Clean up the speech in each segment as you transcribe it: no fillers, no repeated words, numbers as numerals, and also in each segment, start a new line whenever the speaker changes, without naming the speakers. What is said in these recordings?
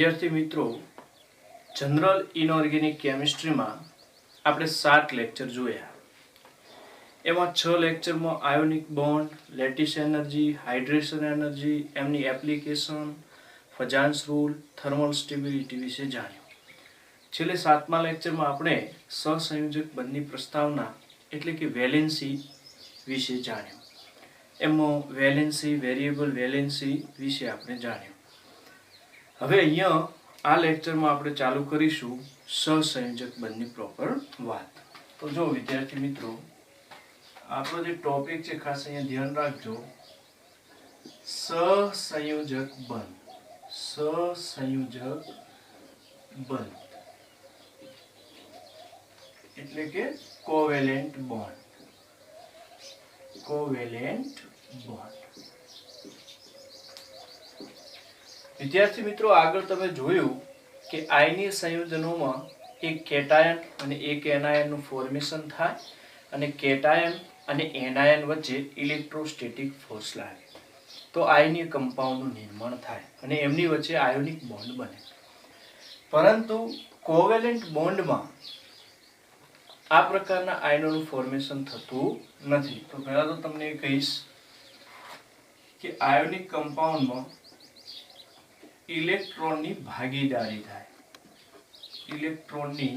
વિદ્યાર્થી મિત્રો, general inorganic કેમિસ્ટ્રીમાં આપણે 7 લેક્ચર જોયા. એમાં 6 લેક્ચરમાં ionic bond, lattice energy, hydration energy, એમની એપ્લિકેશન, ફજાન્સ રૂલ, થર્મલ સ્ટેબિલિટી વિશે જાણ્યું. છેલ્લે 7મા લેક્ચરમાં આપણે સહસંયોજક બંધની પ્રસ્તાવના એટલે કે વેલેન્સી વિશે જાણ્યું. એમાં વેલેન્સી, વેરિયેબલ વેલેન્સી વિશે આપણે જાણ્યું. હવે અહીંયા આ લેક્ચરમાં આપણે ચાલુ કરીશું સહસંયોજક બંધની પ્રોપર વાત. તો જો વિદ્યાર્થી મિત્રો, આપણો જે ટોપિક છે ખાસ અહીંયા ધ્યાન રાખજો. સહસંયોજક બંધ, સહસંયોજક બંધ એટલે કે કોવેલેન્ટ બોન્ડ, કોવેલેન્ટ બોન્ડ. વિદ્યાર્થી મિત્રો, આગળ તમે જોયું કે આયનીય સંયોજનોમાં એક કેટાયન અને એક એનાયનનું ફોર્મેશન થાય અને કેટાયન અને એનાયન વચ્ચે ઇલેક્ટ્રોસ્ટેટિક ફોર્સ લાગે તો આયનીય કમ્પાઉન્ડનું નિર્માણ થાય અને એમની વચ્ચે આયોનિક બોન્ડ બને. પરંતુ કોવેલેન્ટ બોન્ડમાં આ પ્રકારના આયનોનું ફોર્મેશન થતું નથી. તો પહેલા તો તમને એ કહીશ કે આયોનિક કમ્પાઉન્ડમાં ઇલેક્ટ્રોનની ભાગીદારી થાય. ઇલેક્ટ્રોનની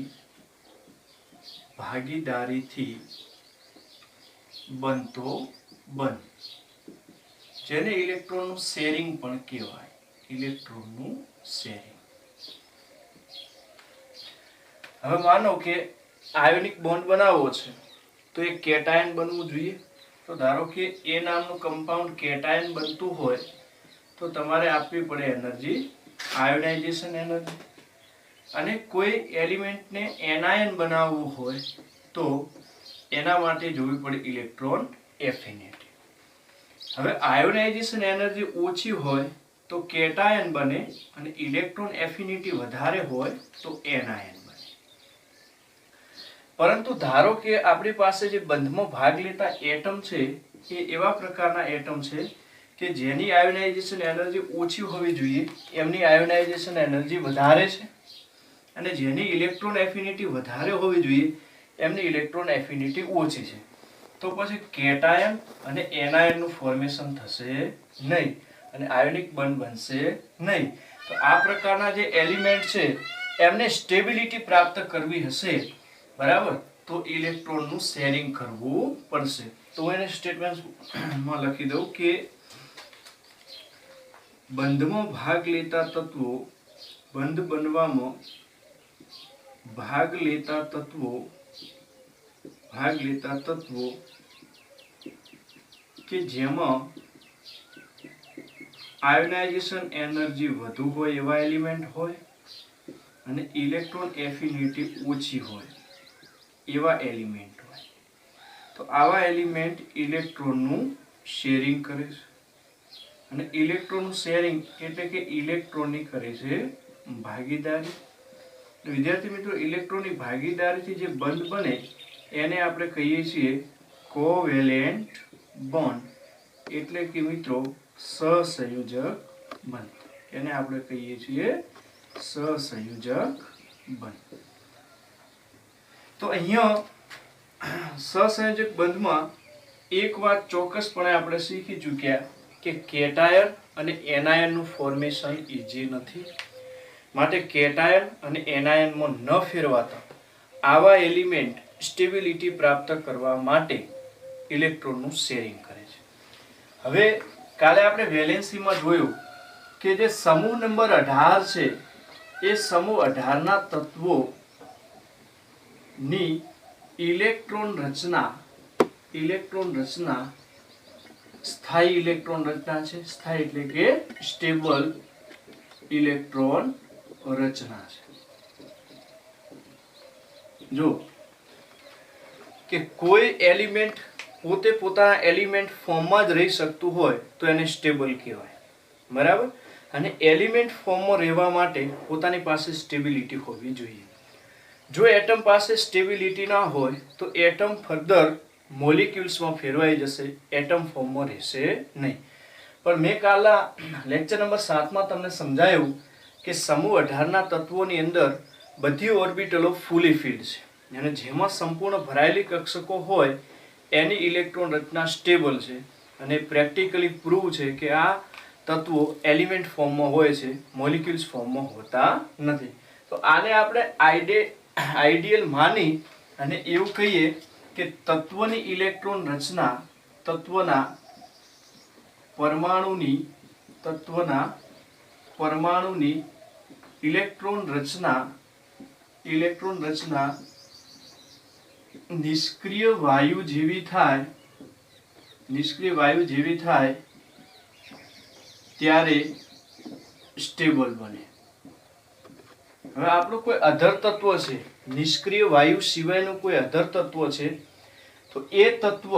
ભાગીદારીથી બનતો બંધ, જેને ઇલેક્ટ્રોનનું શેરિંગ પણ કહેવાય. ઇલેક્ટ્રોનનું શેરિંગ. હવે માનો કે આયોનિક બોન્ડ બનાવવો છે તો એક કેટાયન બનવું જોઈએ. તો ધારો કે એ નામનું કમ્પાઉન્ડ કેટાયન બનતું હોય તો તમારે આપવી પડે એનર્જી, આયોનાઇઝેશન એનર્જી. અને કોઈ એલિમેન્ટને એનાયન બનાવવું હોય તો એના માટે જોવી પડે ઇલેક્ટ્રોન એફિનિટી. હવે આયોનાઇઝેશન એનર્જી ઓછી હોય તો કેટાયન બને અને ઇલેક્ટ્રોન એફિનિટી વધારે હોય તો એનાયન બને. પરંતુ ધારો કે આપણી પાસે જે બંધમાં ભાગ લેતા એટમ છે એ એવા પ્રકારના એટમ છે કે જેની આયોનાઇઝેશન એનર્જી ઓછી હોવી જોઈએ એમની આયોનાઇઝેશન એનર્જી વધારે છે, અને જેની ઇલેક્ટ્રોન એફિનિટી વધારે હોવી જોઈએ એમની ઇલેક્ટ્રોન એફિનિટી ઓછી છે. તો પછી કેટાયન અને એનાયનનું ફોર્મેશન થશે નહીં અને આયોનિક બંધ બનશે નહીં. તો આ પ્રકારના જે એલિમેન્ટ છે એમને સ્ટેબિલિટી પ્રાપ્ત કરવી હશે, બરાબર, તો ઇલેક્ટ્રોનનું શેરિંગ કરવું પડશે. તો હું એને સ્ટેટમેન્ટમાં લખી દઉં કે બંધમાં ભાગ લેતા તત્વો, બંધ બનવામાં ભાગ લેતા તત્વો કે જેમાં આયોનાઇઝેશન એનર્જી વધુ હોય એવા એલિમેન્ટ હોય અને ઇલેક્ટ્રોન એફિનિટી ઓછી હોય એવા એલિમેન્ટ હોય. તો આવા એલિમેન્ટ ઇલેક્ટ્રોનનું શેરિંગ કરે છે અને ઇલેક્ટ્રોનનું શેરિંગ એટલે કે ઇલેક્ટ્રોનની કરે છે ભાગીદારી. વિદ્યાર્થી મિત્રો, ઇલેક્ટ્રોનની ભાગીદારીથી જે બંધ બને એને આપણે કહીએ છીએ કોવેલેન્ટ બોન્ડ એટલે કે મિત્રો સહસંયોજક બંધ. એને આપણે કહીએ છીએ સહસંયોજક બંધ. તો અહીંયા સહસંયોજક બંધમાં એક વાત ચોક્કસપણે આપણે શીખી ચૂક્યા કે કેટાયન અને એનાયનનું ફોર્મેશન ઈઝી નથી. માટે કેટાયન અને એનાયનમાં ન ફેરવાતા આવા એલિમેન્ટ સ્ટેબિલિટી પ્રાપ્ત કરવા માટે ઇલેક્ટ્રોનનું શેરિંગ કરે છે. હવે કાલે આપણે વેલેન્સીમાં જોયું કે જે સમૂહ નંબર 18 છે એ સમૂહ 18ના તત્વોની ઇલેક્ટ્રોન રચના સ્થાયી ઇલેક્ટ્રોન રચના છે. સ્થાયી એટલે કે સ્ટેબલ ઇલેક્ટ્રોન રચના છે. જો કે કોઈ એલિમેન્ટ પોતે પોતાના એલિમેન્ટ ફોર્મમાં જ રહી શકતું હોય તો એને સ્ટેબલ કહેવાય, બરાબર. અને એલિમેન્ટ ફોર્મમાં રહેવા માટે પોતાની પાસે સ્ટેબિલિટી હોવી જોઈએ. જો એટમ પાસે સ્ટેબિલિટી ના હોય તો એટમ ફર્ધર મોલિક્યુલ્સમાં ફેરવાઈ જશે, એટમ ફોર્મમાં રહેશે નહીં. પણ મેં કાલના લેક્ચર નંબર 7માં તમને સમજાયું કે સમૂહ 18 ના તત્વોની અંદર બધી ઓર્બિટલો ફૂલી ફિલ્ડ છે અને જેમાં સંપૂર્ણ ભરાયેલી કક્ષકો હોય એની ઇલેક્ટ્રોન રચના સ્ટેબલ છે અને પ્રેક્ટિકલી પ્રૂવ છે કે આ તત્વો એલિમેન્ટ ફોર્મમાં હોય છે, મોલિક્યુલ્સ ફોર્મમાં હોતા નથી. તો આને આપણે આઈડિયલ માની અને એવું કહીએ કે તત્વની ઇલેક્ટ્રોન રચના તત્વના પરમાણુની ઇલેક્ટ્રોન રચના નિષ્ક્રિય વાયુ જેવી થાય ત્યારે સ્ટેબલ બને. હવે આપણું કોઈ અધર તત્વ છે, નિષ્ક્રિય વાયુ સિવાયનું કોઈ અધર તત્વ છે, તો એ તત્વ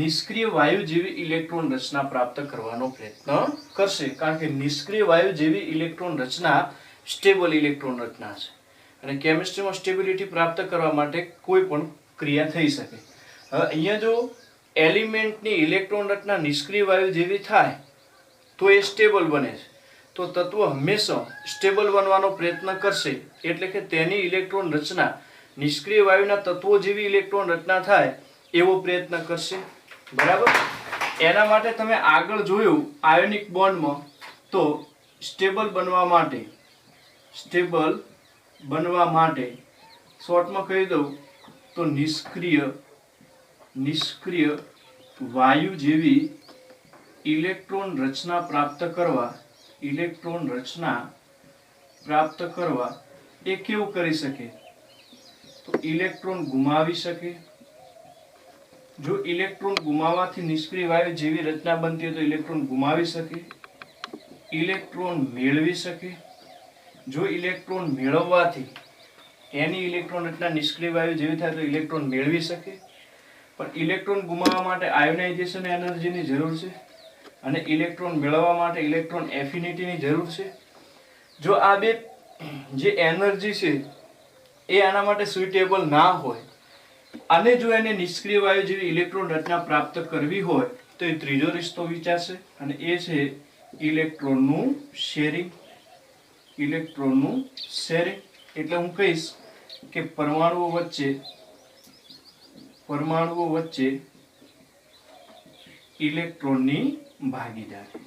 નિષ્ક્રિય વાયુ જેવી ઇલેક્ટ્રોન રચના પ્રાપ્ત કરવાનો પ્રયત્ન કરશે, કારણ કે નિષ્ક્રિય વાયુ જેવી ઇલેક્ટ્રોન રચના સ્ટેબલ ઇલેક્ટ્રોન રચના છે અને કેમિસ્ટ્રીમાં સ્ટેબિલિટી પ્રાપ્ત કરવા માટે કોઈ પણ ક્રિયા થઈ શકે. હવે અહીંયા જો એલિમેન્ટની ઇલેક્ટ્રોન રચના નિષ્ક્રિય વાયુ જેવી થાય તો એ સ્ટેબલ બને છે. તો તત્વ હંમેશા સ્ટેબલ બનવાનો પ્રયત્ન કરશે, એટલે કે તેની ઇલેક્ટ્રોન રચના નિષ્ક્રિય વાયુના તત્વો જેવી ઇલેક્ટ્રોન રચના થાય એવો પ્રયત્ન કરશે. બરાબર. એના માટે તમે આગળ જોયું આયોનિક બોન્ડમાં, તો સ્ટેબલ બનવા માટે શોર્ટમાં કહી દઉં તો નિષ્ક્રિય વાયુ જેવી ઇલેક્ટ્રોન રચના પ્રાપ્ત કરવા એ કેવું કરી શકે? તો ઇલેક્ટ્રોન ગુમાવી શકે. જો ઇલેક્ટ્રોન ગુમાવવાથી નિષ્ક્રિય વાયુ જેવી રચના બનતી હોય તો ઇલેક્ટ્રોન ગુમાવી શકે, ઇલેક્ટ્રોન મેળવી શકે. જો ઇલેક્ટ્રોન મેળવવાથી એની ઇલેક્ટ્રોન રચના નિષ્ક્રિય વાયુ જેવી થાય તો ઇલેક્ટ્રોન મેળવી શકે. પણ ઇલેક્ટ્રોન ગુમાવવા માટે આયોનાઇઝેશન એનર્જીની જરૂર છે અને ઇલેક્ટ્રોન મેળવવા માટે ઇલેક્ટ્રોન એફિનિટીની જરૂર છે. જો આ બે જે એનર્જી છે એ આના માટે સુઇટેબલ ના હોય અને જો એને નિષ્ક્રિય વાયુ જેવી ઇલેક્ટ્રોન રચના પ્રાપ્ત કરવી હોય તો એ ત્રીજો રસ્તો વિચારશે અને એ છે ઇલેક્ટ્રોનનું શેરિંગ. એટલે હું કહીશ કે પરમાણુઓ વચ્ચે ઇલેક્ટ્રોનની ભાગીદારી.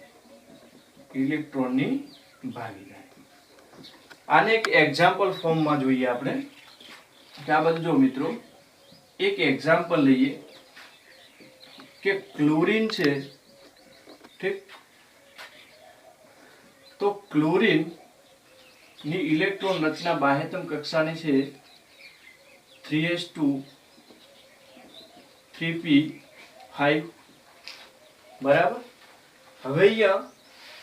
આને એક એક્ઝામ્પલ ફોર્મમાં જોઈએ આપણે કે આ બધું જો મિત્રો એક એક્ઝામ્પલ લઈએ કે ક્લોરીન છે, ઠીક? તો ક્લોરીન ની ઇલેક્ટ્રોન રચના બાહ્યતમ કક્ષાની છે 3s2 3p5. બરાબર. હવે અહીંયા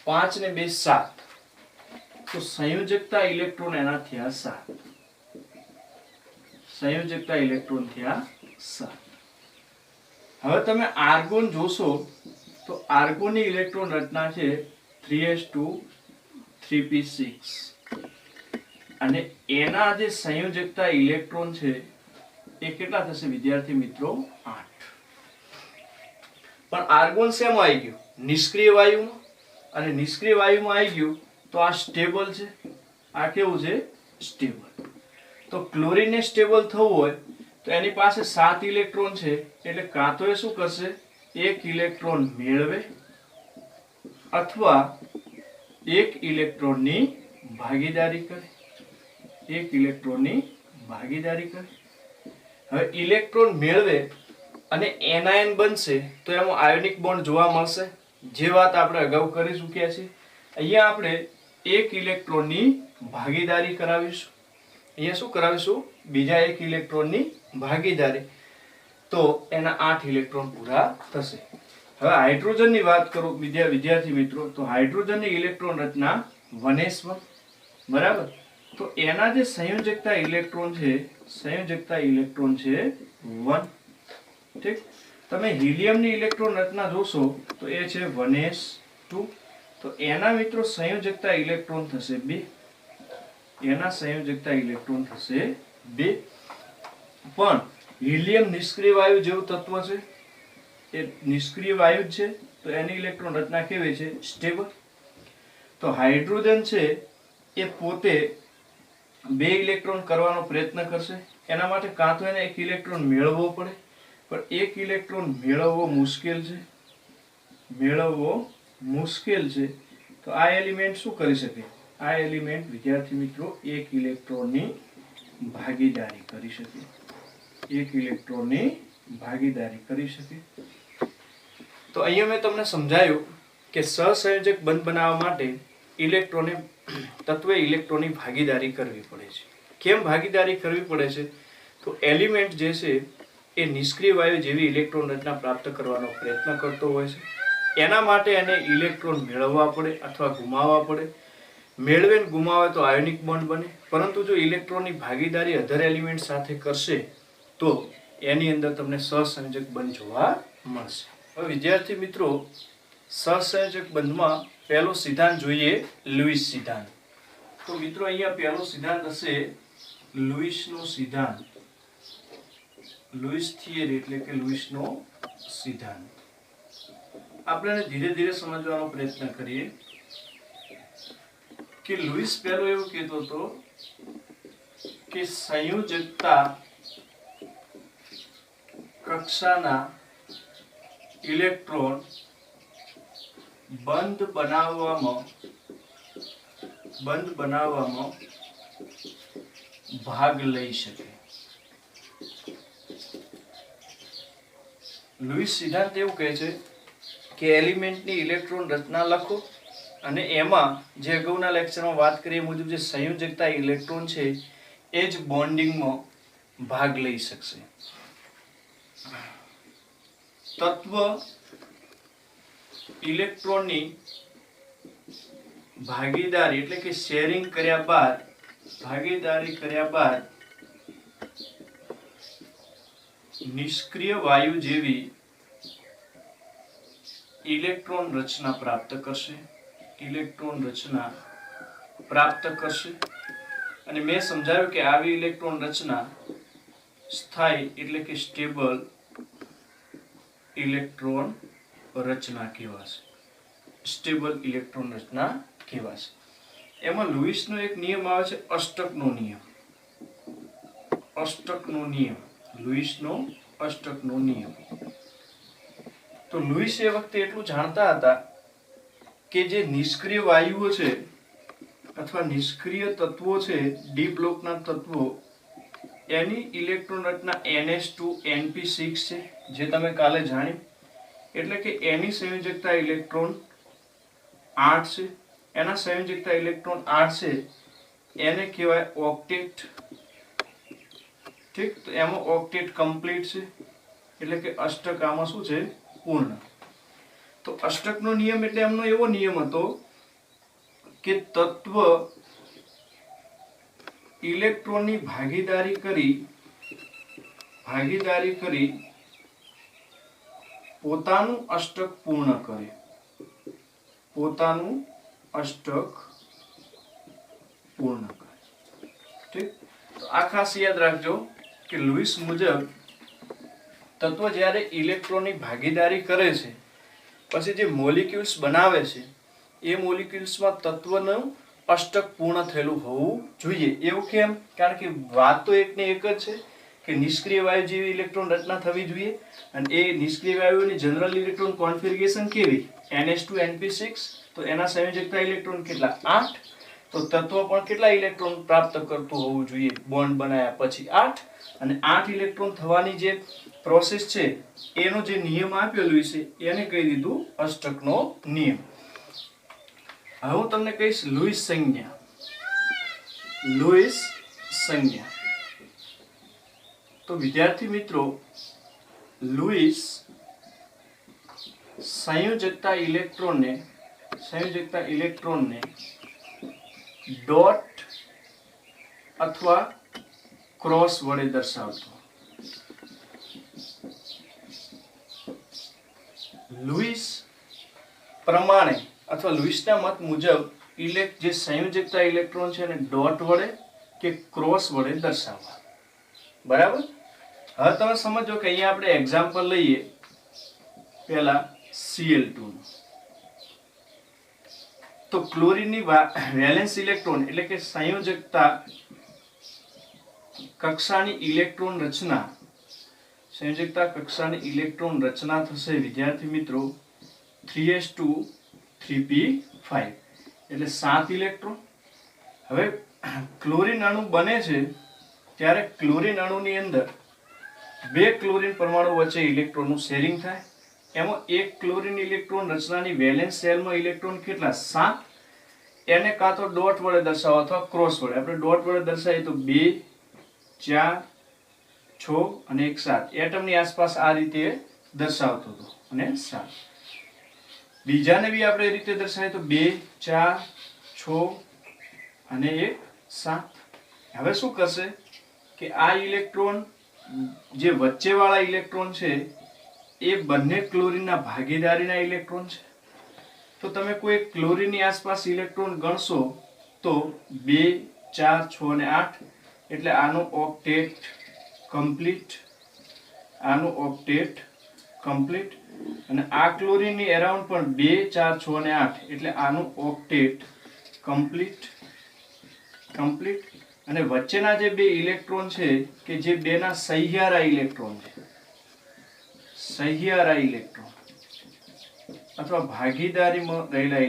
5 ને 2 7, તો સંયોજકતા ઇલેક્ટ્રોન એના થયા 7. હવે તમે આર્ગોન જોશો તો આર્ગોનની ઇલેક્ટ્રોન રચના છે 3s2 3p6 અને એના જે સંયોજકતા ઇલેક્ટ્રોન છે એ કેટલા થશે વિદ્યાર્થી મિત્રો? 8. પણ આર્ગોન શેમાં આવી ગયું? નિષ્ક્રિય વાયુમાં. અને નિષ્ક્રિય વાયુમાં આવી ગયું તો આ સ્ટેબલ છે. આ કેવું છે? સ્ટેબલ. તો ક્લોરીનને સ્ટેબલ થવું હોય તો એની પાસે 7 ઇલેક્ટ્રોન છે, એટલે કાં તો એ શું કરશે? 1 ઇલેક્ટ્રોન મેળવે અથવા 1 ઇલેક્ટ્રોનની ભાગીદારી કરે. હવે ઇલેક્ટ્રોન મેળવે અને એનાયન બનશે તો એમાં આયોનિક બોન્ડ જોવા મળશે, જે વાત આપણે અગાઉ કરી ચૂક્યા છીએ. અહીંયા આપણે 1 ઇલેક્ટ્રોનની ભાગીદારી કરાવીશું. અહીંયા શું કરાવીશું? બીજા 1 ઇલેક્ટ્રોનની ભાગીદારી. તો એના 8 ઇલેક્ટ્રોન પૂરા થશે. હવે હાઇડ્રોજનની વાત કરું વિદ્યાર્થી મિત્રો, તો હાઇડ્રોજનની ઇલેક્ટ્રોન રચના 1s1. બરાબર. તો એના જે સંયોજકતા ઇલેક્ટ્રોન છે 1. ઠીક? તમે હિલિયમની ઇલેક્ટ્રોન રચના જોશો તો એ છે 1s2. તો એના મિત્રો સંયોજકતા ઇલેક્ટ્રોન થશે 2. પણ હિલિયમ નિષ્ક્રિય વાયુ જેવું તત્વ છે, એ નિષ્ક્રિય વાયુ જ છે, તો એની ઇલેક્ટ્રોન રચના કેવી છે? સ્ટેબલ. તો હાઇડ્રોજન છે એ પોતે 2 ઇલેક્ટ્રોન કરવાનો પ્રયત્ન કરશે. એના માટે કાં તો એને 1 ઇલેક્ટ્રોન મેળવવો પડે, પણ 1 ઇલેક્ટ્રોન મેળવવો મુશ્કેલ છે. તો આ એલિમેન્ટ શું કરી શકે? આ એલિમેન્ટ વિદ્યાર્થી મિત્રો 1 ઇલેક્ટ્રોનની ભાગીદારી કરી શકે. 1 ઇલેક્ટ્રોનની ભાગીદારી કરી શકે. તો અહીંયા મેં તમને સમજાયું કે સહસંયોજક બંધ બનાવવા માટે તત્વે ઇલેક્ટ્રોનની ભાગીદારી કરવી પડે છે. કેમ ભાગીદારી કરવી પડે છે? તો એલિમેન્ટ જે છે એ નિષ્ક્રિય વાયુ જેવી ઇલેક્ટ્રોન રચના પ્રાપ્ત કરવાનો પ્રયત્ન કરતો હોય છે. એના માટે એને ઇલેક્ટ્રોન મેળવવા પડે અથવા ગુમાવવા પડે. મેળવે ને ગુમાવે તો આયોનિક બોન્ડ બને. પરંતુ જો ઇલેક્ટ્રોનની ભાગીદારી અધર એલિમેન્ટ સાથે કરશે તો એની અંદર તમને સહસંયોજક બંધ જોવા મળશે. હવે વિદ્યાર્થી મિત્રો, સહસંયોજક બંધમાં પહેલો સિદ્ધાંત જોઈએ, લુઈસ સિદ્ધાંત. તો મિત્રો અહીંયા પહેલો સિદ્ધાંત હશે લુઈસનો સિદ્ધાંત. લુઈસ થિયરી એટલે કે લુઈસનો સિદ્ધાંત. આપણે ધીરે ધીરે સમજવાનો પ્રયત્ન કરીએ કે લુઈસ પહેલો એવું કહેતો હતો કે સંયોજકતા કક્ષાના ઇલેક્ટ્રોન બંધ બનાવવામાં ભાગ લઈ શકે. લુઈસ સિદ્ધાંત એવું કહે છે કે એલિમેન્ટની ઇલેક્ટ્રોન રચના લખો અને એમાં જે અગાઉના લેક્ચરમાં વાત કરીએ મુજબ જે સંયોજકતા ઇલેક્ટ્રોન છે એ જ બોન્ડિંગમાં ભાગ લઈ શકશે. તત્વ ઇલેક્ટ્રોનની ભાગીદારી એટલે કે શેરિંગ કર્યા બાદ નિષ્ક્રિય વાયુ જેવી ઇલેક્ટ્રોન રચના પ્રાપ્ત કરશે. અને મેં સમજાવ્યું કે આવી ઇલેક્ટ્રોન રચના સ્થાયી એટલે કે સ્ટેબલ ઇલેક્ટ્રોન રચના કહેવાશે. એમાં લુઈસનો એક નિયમ આવે છે, અષ્ટકનો નિયમ. તો લુઈસ એ વખતે એટલું જાણતા હતા કે જે નિષ્ક્રિય વાયુઓ છે અથવા નિષ્ક્રિય તત્વો છે, ડી બ્લોકના તત્વો, એની ઇલેક્ટ્રોન રચના NH2NP6 છે, જે તમે કાલે જાણ્યું. એટલે કે એની સંયોજકતા ઇલેક્ટ્રોન 8 છે. એના સંયોજકતા ઇલેક્ટ્રોન 8 છે, એને કહેવાય ઓક્ટેટ. ઠીક, તો એમાં ઓક્ટેટ કમ્પ્લીટ છે એટલે કે અષ્ટક આમાં શું છે? પૂર્ણ. તો અષ્ટકનો નિયમ એટલે એમનો એવો નિયમ હતો કે તત્વ ઇલેક્ટ્રોનની ભાગીદારી કરી પોતાનું અષ્ટક પૂર્ણ કરે. ઠીક, તો આ ખાસ યાદ રાખજો કે લુઈસ મુજબ તત્વ જ્યારે ઇલેક્ટ્રોનની ભાગીદારી કરે છે પછી જે મોલિક્યુલ્સ બનાવે છે એ મોલિક્યુલ્સમાં તત્વનું અષ્ટક પૂર્ણ થયેલું હોવું જોઈએ. એવું કેમ? કારણ કે વાત તો એકને એક જ છે કે નિષ્ક્રિય વાયુ જેવી ઇલેક્ટ્રોન રચના થવી જોઈએ. અને એ નિષ્ક્રિય વાયુઓની જનરલ ઇલેક્ટ્રોન કોન્ફિગરેશન કેવી? NH2NP6. તો એના સંયોજકતા ઇલેક્ટ્રોન કેટલા? 8. તો તત્વ પણ કેટલા ઇલેક્ટ્રોન પ્રાપ્ત કરતું હોવું જોઈએ બોન્ડ બનાવ્યા પછી? 8. અને 8 ઇલેક્ટ્રોન થવાની જે પ્રોસેસ છે એનો જે નિયમ આપેલો છે એને કહી દીધું અષ્ટકનો નિયમ. હવે હું તમને કહીશ લુઈસ સંજ્ઞા. તો વિદ્યાર્થી મિત્રો, લુઈસ સંયોજકતા ઇલેક્ટ્રોનને ડોટ અથવા ક્રોસ વડે દર્શાવતો. લુઈસ પ્રમાણે અથવા લુઈસના મત મુજબ જે સંયોજકતા ઇલેક્ટ્રોન છે એને ડોટ વડે કે ક્રોસ વડે દર્શાવવા. બરાબર? હવે તમે સમજો કે અહીંયા આપણે એક્ઝામ્પલ લઈએ પહેલા Cl2 નું. તો ક્લોરીનની વેલેન્સ ઇલેક્ટ્રોન એટલે કે સંયોજકતા કક્ષાની ઇલેક્ટ્રોન રચના થશે વિદ્યાર્થી મિત્રો 3s2 3p5 એટલે 7 ઇલેક્ટ્રોન. હવે ક્લોરીન અણુ બને છે ત્યારે ક્લોરીન અણુની અંદર બે ક્લોરીન પરમાણુ વચ્ચે ઇલેક્ટ્રોનનું શેરિંગ થાય. એમાં એક ક્લોરીન ઇલેક્ટ્રોન રચનાની વેલેન્સ શેલમાં ઇલેક્ટ્રોન કેટલા 7. એને કાં તો ડોટ વડે દર્શાવો અથવા ક્રોસ વડે. આપણે ડોટ વડે દર્શાવીએ તો 2 4 6 અને 1 7 એટમની આસપાસ આ રીતે દર્શાવતો હતો અને 7. બીજાને બી આપણે એ રીતે દર્શાવીએ તો 2 4 6 અને 1 7. હવે શું કરશે કે આ ઇલેક્ટ્રોન જે વચ્ચેવાળા ઇલેક્ટ્રોન છે એ બંને ક્લોરીનના ભાગીદારીના ઇલેક્ટ્રોન છે. તો તમે કોઈ ક્લોરીનની આસપાસ ઇલેક્ટ્રોન ગણશો તો 2 4 6 અને 8 એટલે આનું ઓક્ટેટ કમ્પ્લીટ અને આ ક્લોરીનની એરાઉન્ડ પણ 2 4 6 અને 8 એટલે આનું ઓક્ટેટ કમ્પ્લીટ અને વચ્ચેના જે બે ઇલેક્ટ્રોન છે કે જે બેના સહિયારા ઇલેક્ટ્રોન છે અથવા ભાગીદારીમાં રહેલા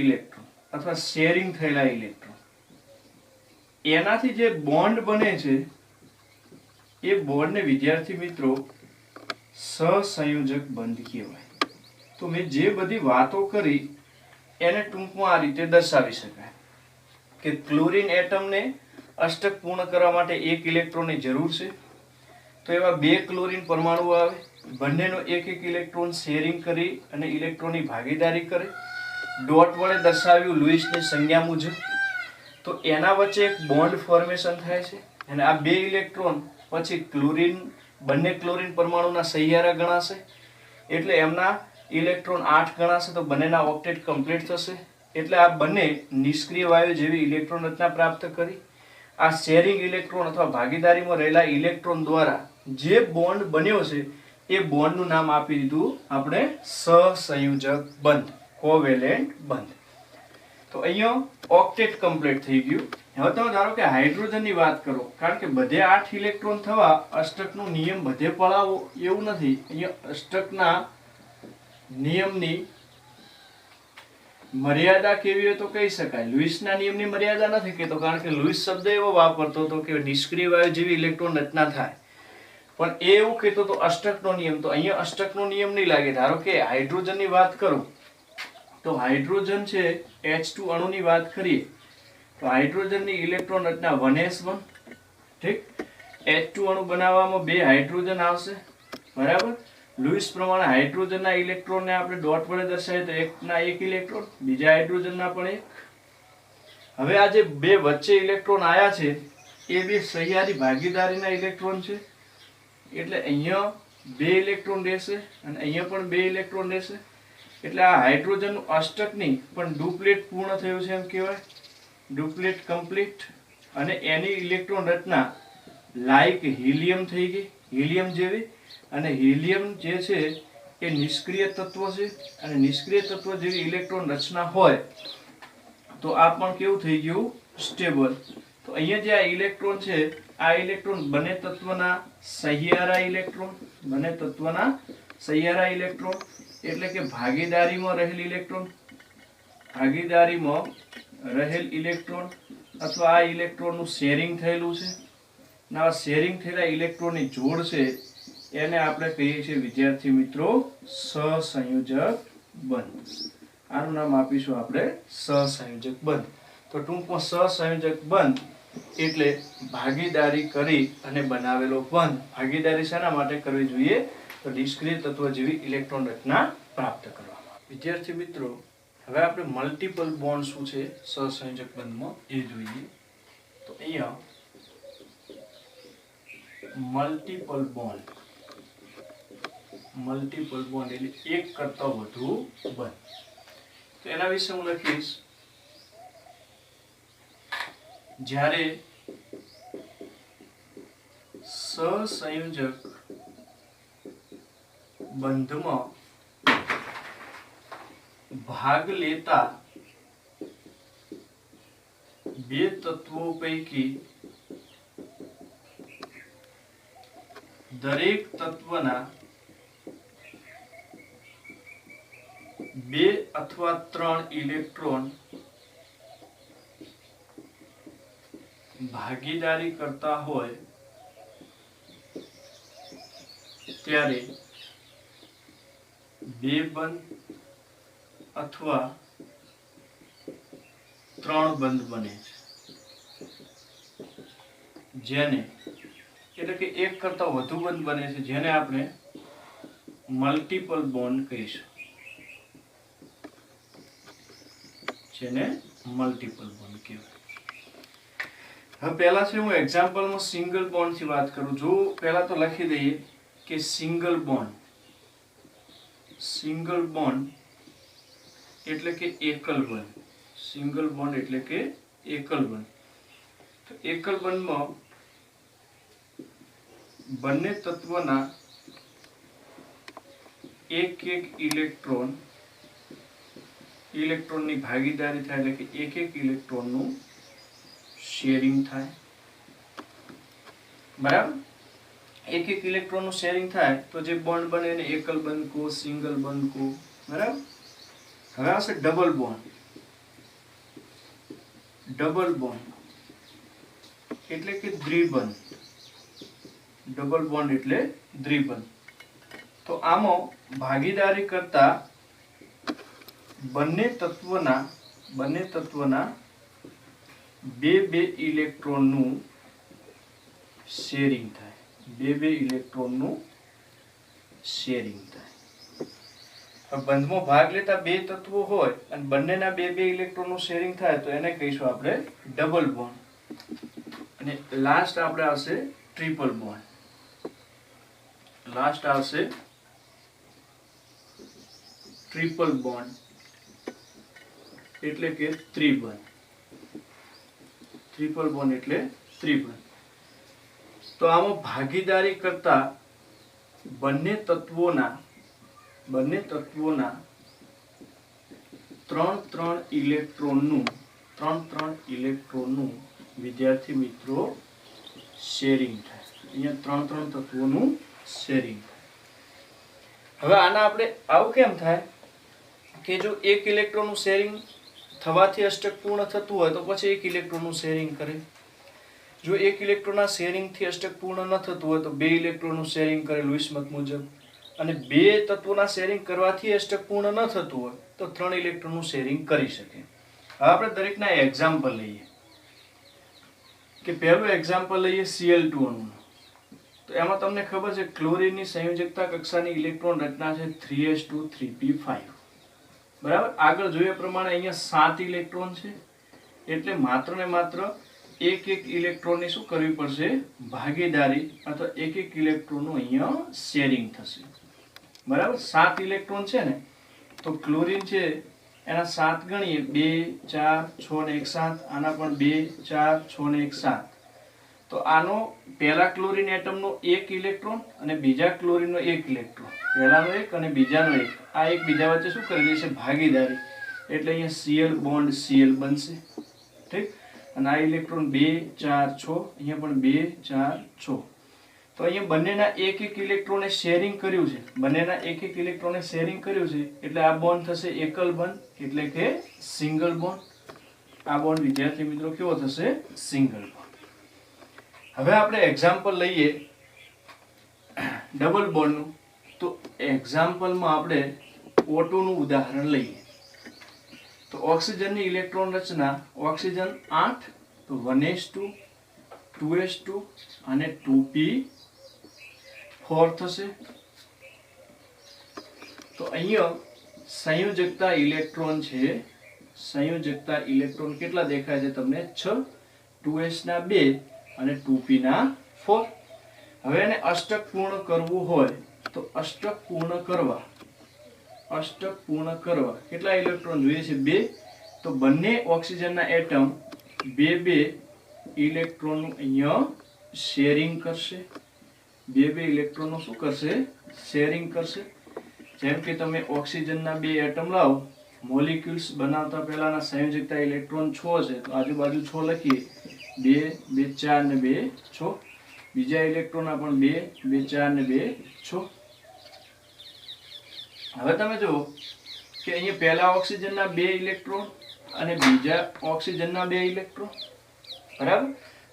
ઇલેક્ટ્રોન અથવા શેરિંગ થયેલા ઇલેક્ટ્રોન એનાથી જે બોન્ડ બને છે એ બોન્ડને વિદ્યાર્થી મિત્રો સહસંયોજક બંધ કહેવાય. તો મેં જે બધી વાતો કરી એને ટૂંકમાં આ રીતે દર્શાવી શકાય કે ક્લોરીન એટમને અષ્ટક પૂર્ણ કરવા માટે એક ઇલેક્ટ્રોનની જરૂર છે. તો એવા બે ક્લોરીન પરમાણુ આવે, બંનેનો એક ઇલેક્ટ્રોન શેરિંગ કરી અને ઇલેક્ટ્રોનની ભાગીદારી કરે. ડોટ વડે દર્શાવ્યું લુઈસની સંજ્ઞા મુજબ. તો એના વચ્ચે એક બોન્ડ ફોર્મેશન થાય છે અને આ બે ઇલેક્ટ્રોન પછી બંને ક્લોરીન પરમાણુના સહિયારા ગણાશે એટલે એમના ઇલેક્ટ્રોન 8 ગણાશે. તો બંનેના ઓક્ટેટ કમ્પ્લીટ થશે એટલે આ બંને નિષ્ક્રિય વાયુ જેવી ઇલેક્ટ્રોન રચના પ્રાપ્ત કરી. આ શેરિંગ ઇલેક્ટ્રોન અથવા ભાગીદારીમાં રહેલા ઇલેક્ટ્રોન દ્વારા જે બોન્ડ બન્યો છે એ બોન્ડનું નામ આપી દીધું આપણે સહસંયોજક બંધ, કોવેલેન્ટ બંધ. તો અહીંયા ઓક્ટેટ કમ્પ્લીટ થઈ ગયું. હવે તમે ધારો કે હાઇડ્રોજનની વાત કરો, કારણ કે બધે 8 ઇલેક્ટ્રોન થવા અષ્ટકનો નિયમ બધે પડાવવો એવું નથી. અહીંયા અષ્ટકના નિયમની મર્યાદા કેવી હોય તો કહી શકાય. લુઈસના નિયમની મર્યાદા નથી કહેતો, કારણ કે લુઈસ શબ્દ એવો વાપરતો હતો કે નિષ્ક્રિય વાયુ જેવી ઇલેક્ટ્રોન રચના થાય, પણ એ એવું કહેતો તો અષ્ટકનો નિયમ. તો અહીંયા અષ્ટકનો નિયમ નહીં લાગે. ધારો કે હાઇડ્રોજનની વાત કરું તો હાઇડ્રોજન છે H2 અણુની વાત કરીએ તો હાઇડ્રોજનની ઇલેક્ટ્રોન રચના 1s1. ઠીક, H2 અણુ બનાવવામાં બે હાઇડ્રોજન આવશે, બરાબર. લુઈસ પ્રમાણે હાઇડ્રોજનના ઇલેક્ટ્રોનને આપણે ડોટ વડે દર્શાવીએ તો એકના એક ઇલેક્ટ્રોન, બીજા હાઇડ્રોજનના પણ એક. હવે આ જે બે વચ્ચે ઇલેક્ટ્રોન આયા છે એ બે સહિયારી ભાગીદારીના ઇલેક્ટ્રોન છે એટલે અહીંયા બે ઇલેક્ટ્રોન રહેશે અને અહીંયા પણ બે ઇલેક્ટ્રોન રહેશે. એટલે આ હાઇડ્રોજનનું અષ્ટક નહીં પણ ડુપ્લેટ પૂર્ણ થયું છે એમ કહેવાય, ડુપ્લેટ કમ્પ્લીટ. અને એની ઇલેક્ટ્રોન રચના લાઈક હિલિયમ થઈ ગઈ, હિલિયમ જેવી. અને હિલિયમ જે છે એ નિષ્ક્રિય તત્વ છે અને નિષ્ક્રિય તત્વ જેવી ઇલેક્ટ્રોન રચના હોય તો આ પણ કેવું થઈ ગયું, સ્ટેબલ. તો અહીંયા જે આ ઇલેક્ટ્રોન છે આ ઇલેક્ટ્રોન બંને તત્વના સહિયારા ઇલેક્ટ્રોન એટલે કે ભાગીદારીમાં રહેલ ઇલેક્ટ્રોન અથવા આ ઇલેક્ટ્રોનનું શેરિંગ થયેલું છે. આ શેરિંગ થયેલા ઇલેક્ટ્રોનની જોડ છે એને આપણે કહીએ છીએ વિદ્યાર્થી મિત્રો સહસંયોજક બંધ. આનું નામ આપીશું આપણે સહસંયોજક બંધ. તો ટૂંકમાં સહસંયોજક બંધ એટલે ભાગીદારી કરી અને બનાવેલો બંધ. ભાગીદારી શેના માટે કરવી જોઈએ તો નિષ્ક્રિય તત્વ જેવી ઇલેક્ટ્રોન રચના પ્રાપ્ત કરવા. વિદ્યાર્થી મિત્રો હવે આપણે મલ્ટિપલ બોન્ડ શું છે સહસંયોજક બંધમાં એ જોઈએ. તો અહીંયા મલ્ટિપલ બોન્ડ એટલે એક કરતા વધુ બંધ. તો એના વિશે હું લખીશ જ્યારે સહસંયોજક બંધમાં ભાગ લેતા બે તત્વો પૈકી દરેક તત્વના બે અથવા ત્રણ ઇલેક્ટ્રોન ભાગીદારી કરતા હોય ત્યારે બે બંધ અથવા ત્રણ બંધ બને છે, જેને એટલે કે એક કરતા વધુ બંધ બને છે, જેને આપણે મલ્ટીપલ બોન્ડ કહીશું, જેને મલ્ટીપલ બોન્ડ કહેવાય. હવે પહેલા છે હું એક્ઝામ્પલમાં સિંગલ બોન્ડ થી વાત કરું. જો પહેલા તો લખી દઈએ કે સિંગલ બોન્ડ એટલે કે એકલ બંધ. સિંગલ બોન્ડ એટલે કે એકલ બંધ. તો એકલ બંધમાં બંને તત્વના એક ઇલેક્ટ્રોનની ભાગીદારી થાય, એટલે કે એક ઇલેક્ટ્રોનનું શેરિંગ થાય. બરાબર? એક ઇલેક્ટ્રોનનું શેરિંગ થાય તો જે બોન્ડ બને એને એકલ બંધ કહો, સિંગલ બંધ કહો. બરાબર? હવે આવશે ડબલ બોન્ડ એટલે કે દ્વિબંધ. ડબલ બોન્ડ એટલે દ્વિબંધ. તો આમાં ભાગીદારી કરતા બંને તત્વના બે ઇલેક્ટ્રોનનું શેરિંગ થાય. બે ઇલેક્ટ્રોનનું શેરિંગ થાય. બંધમાં ભાગ લેતા બે તત્વો હોય અને બંનેના બે ઇલેક્ટ્રોનનું શેરિંગ થાય તો એને કહીશું આપણે ડબલ બોન્ડ. અને લાસ્ટ આપણે આવશે ટ્રિપલ બોન્ડ. ટ્રિપલ બોન્ડ એટલે કે ત્રિબંધ. ટ્રિપલ બોન્ડ એટલે ત્રિબંધ. તો આમાં ભાગીદારી કરતા બંને તત્વોના ત્રણ ઇલેક્ટ્રોનનું વિદ્યાર્થી મિત્રો શેરિંગ થાય. અહીંયા ત્રણ તત્વોનું શેરિંગ થાય. હવે આના આપણે આવું કેમ થાય કે જો એક ઇલેક્ટ્રોનનું શેરિંગ થવાથી અષ્ટક પૂર્ણ થતું હોય તો પછી એક ઇલેક્ટ્રોનનું શેરિંગ કરે. જો એક ઇલેક્ટ્રોનના શેરિંગથી અષ્ટક પૂર્ણ ન થતું હોય તો બે ઇલેક્ટ્રોનનું શેરિંગ કરે લુઈસ મત મુજબ. અને બે તત્વોના શેરિંગ કરવાથી અષ્ટક પૂર્ણ ન થતું હોય તો ત્રણ ઇલેક્ટ્રોનનું શેરિંગ કરી શકે. હવે આપણે દરેકના એક્ઝામ્પલ લઈએ. કે પહેલું એક્ઝામ્પલ લઈએ Cl2 અણુનું. તો એમાં તમને ખબર છે ક્લોરીનની સંયોજકતા કક્ષાની ઇલેક્ટ્રોન રચના છે 3s2 3p5. બરાબર? આગળ જોયા પ્રમાણે અહીંયા 7 ઇલેક્ટ્રોન છે, એટલે માત્ર ને માત્ર એક ઇલેક્ટ્રોનની શું કરવી પડશે? ભાગીદારી અથવા એક ઇલેક્ટ્રોનનું અહીંયા શેરિંગ થશે. બરાબર? 7 ઇલેક્ટ્રોન છે ને, તો ક્લોરીન છે એના 7 ગણીએ 2 4 6 ને 1 7. આના પણ 2 4 6 ને 1 7. તો આનો પહેલા ક્લોરીન એટમનો એક ઇલેક્ટ્રોન અને બીજા ક્લોરીનનો એક ઇલેક્ટ્રોન, પહેલાનો એક અને બીજાનો એક, આ એક બીજા વચ્ચે શું કરી છે? ભાગીદારી. એટલે અહીંયા Cl બોન્ડ Cl બનશે. ઠીક? અને આ ઇલેક્ટ્રોન 2 4 6, અહીંયા પણ 2 4 6. તો અહીંયા બંનેના એક ઇલેક્ટ્રોને શેરિંગ કર્યું છે. એટલે આ બોન્ડ થશે એકલ બંધ એટલે કે સિંગલ બોન્ડ. આ બોન્ડ વિદ્યાર્થી મિત્રો કેવો થશે? Single bond. હવે આપણે એક્ઝામ્પલ લઈએ ડબલ બોન્ડનું. તો એક્ઝામ્પલમાં આપણે O2 નું ઉદાહરણ લઈએ. તો ઓક્સિજનની ઇલેક્ટ્રોન રચના ઓક્સિજન 8, તો 1s2 2s2 અને 2p4 થશે. તો અહીંયા સંયોજકતા ઇલેક્ટ્રોન છે. સંયોજકતા ઇલેક્ટ્રોન કેટલા દેખાય છે તમને? 6, 2s ના 2 અને 2p ના 4. હવે એને અષ્ટક પૂર્ણ કરવું હોય તો અષ્ટક પૂર્ણ કરવા કેટલા ઇલેક્ટ્રોન જોઈએ છે? 2. તો બંને ઓક્સિજનના એટમ બે ઇલેક્ટ્રોનનું અહીંયા શેરિંગ કરશે. બે ઇલેક્ટ્રોનનું શું કરશે? શેરિંગ કરશે. જેમ કે તમે ઓક્સિજનના 2 એટમ લાવો મોલિક્યુલ્સ બનાવતા પહેલાના સંયોજકતા ઇલેક્ટ્રોન 6 છે, તો આજુબાજુ 6 લખીએ, 2 2 4 ને 2 6. બીજા ઇલેક્ટ્રોનના પણ 2 2 4 ને 2 6. હવે તમે જુઓ કે અહીંયા પહેલા ઓક્સિજનના 2 ઇલેક્ટ્રોન અને બીજા ઓક્સિજનના 2 ઇલેક્ટ્રોન, બરાબર,